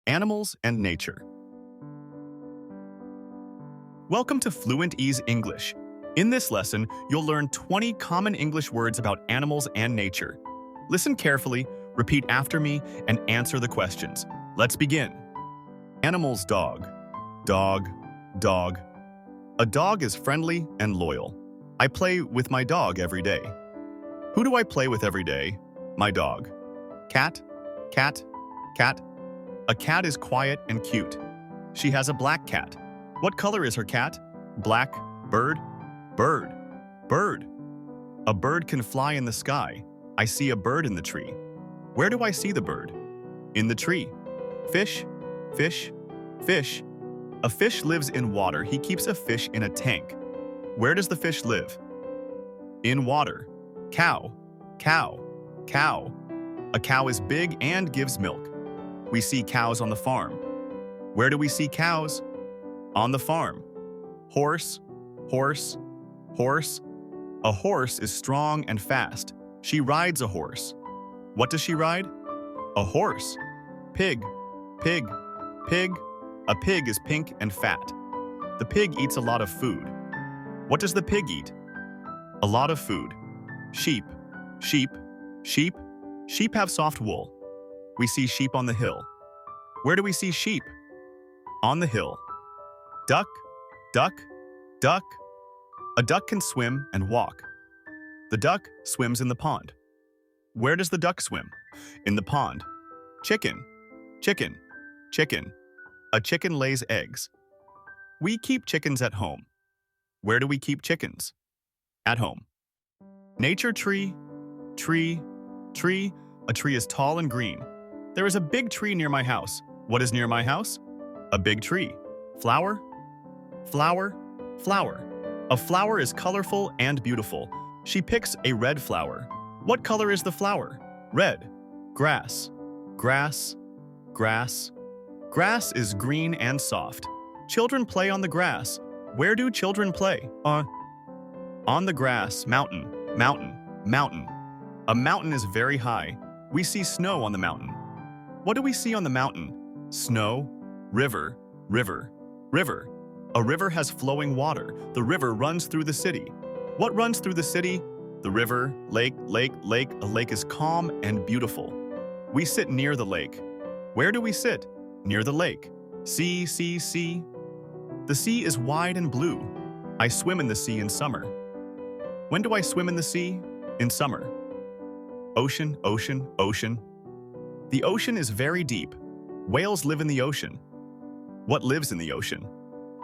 Animals and Nature. Welcome to FluentEase English. In this lesson, you'll learn 20 common English words about animals and nature. Listen carefully, repeat after me, and answer the questions. Let's begin. Animals. Dog. Dog. Dog. A dog is friendly and loyal. I play with my dog every day. Who do I play with every day? My dog. Cat. Cat. Cat. A cat is quiet and cute. She has a black cat. What color is her cat? Black. Bird. Bird. Bird. A bird can fly in the sky. I see a bird in the tree. Where do I see the bird? In the tree. Fish. Fish. Fish. A fish lives in water. He keeps a fish in a tank. Where does the fish live? In water. Cow. Cow. Cow. A cow is big and gives milk. We see cows on the farm. Where do we see cows? On the farm. Horse. Horse. Horse. A horse is strong and fast. She rides a horse. What does she ride? A horse. Pig. Pig. Pig. A pig is pink and fat. The pig eats a lot of food. What does the pig eat? A lot of food. Sheep. Sheep. Sheep. Sheep have soft wool. We see sheep on the hill. Where do we see sheep? On the hill. Duck. Duck. Duck. A duck can swim and walk. The duck swims in the pond. Where does the duck swim? In the pond. Chicken. Chicken. Chicken. A chicken lays eggs. We keep chickens at home. Where do we keep chickens? At home. Nature. Tree. Tree. Tree. A tree is tall and green. There is a big tree near my house. What is near my house? A big tree. Flower. Flower. Flower. A flower is colorful and beautiful. She picks a red flower. What color is the flower? Red. Grass. Grass. Grass. Grass is green and soft. Children play on the grass. Where do children play? On the grass. Mountain. Mountain. Mountain. A mountain is very high. We see snow on the mountain. What do we see on the mountain? Snow. River. River. River. A river has flowing water. The river runs through the city. What runs through the city? The river. Lake. Lake. Lake. A lake is calm and beautiful. We sit near the lake. Where do we sit? Near the lake. Sea. Sea. Sea. The sea is wide and blue. I swim in the sea in summer. When do I swim in the sea? In summer. Ocean. Ocean. Ocean. The ocean is very deep. Whales live in the ocean. What lives in the ocean?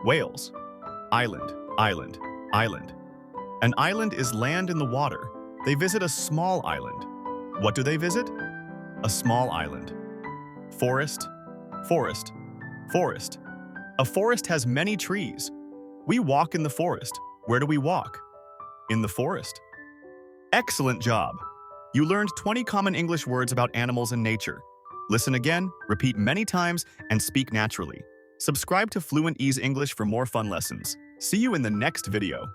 Whales. Island. Island. Island. An island is land in the water. They visit a small island. What do they visit? A small island. Forest. Forest. Forest. A forest has many trees. We walk in the forest. Where do we walk? In the forest. Excellent job! You learned 20 common English words about animals and nature. Listen again, repeat many times, and speak naturally. Subscribe to FluentEase English for more fun lessons. See you in the next video.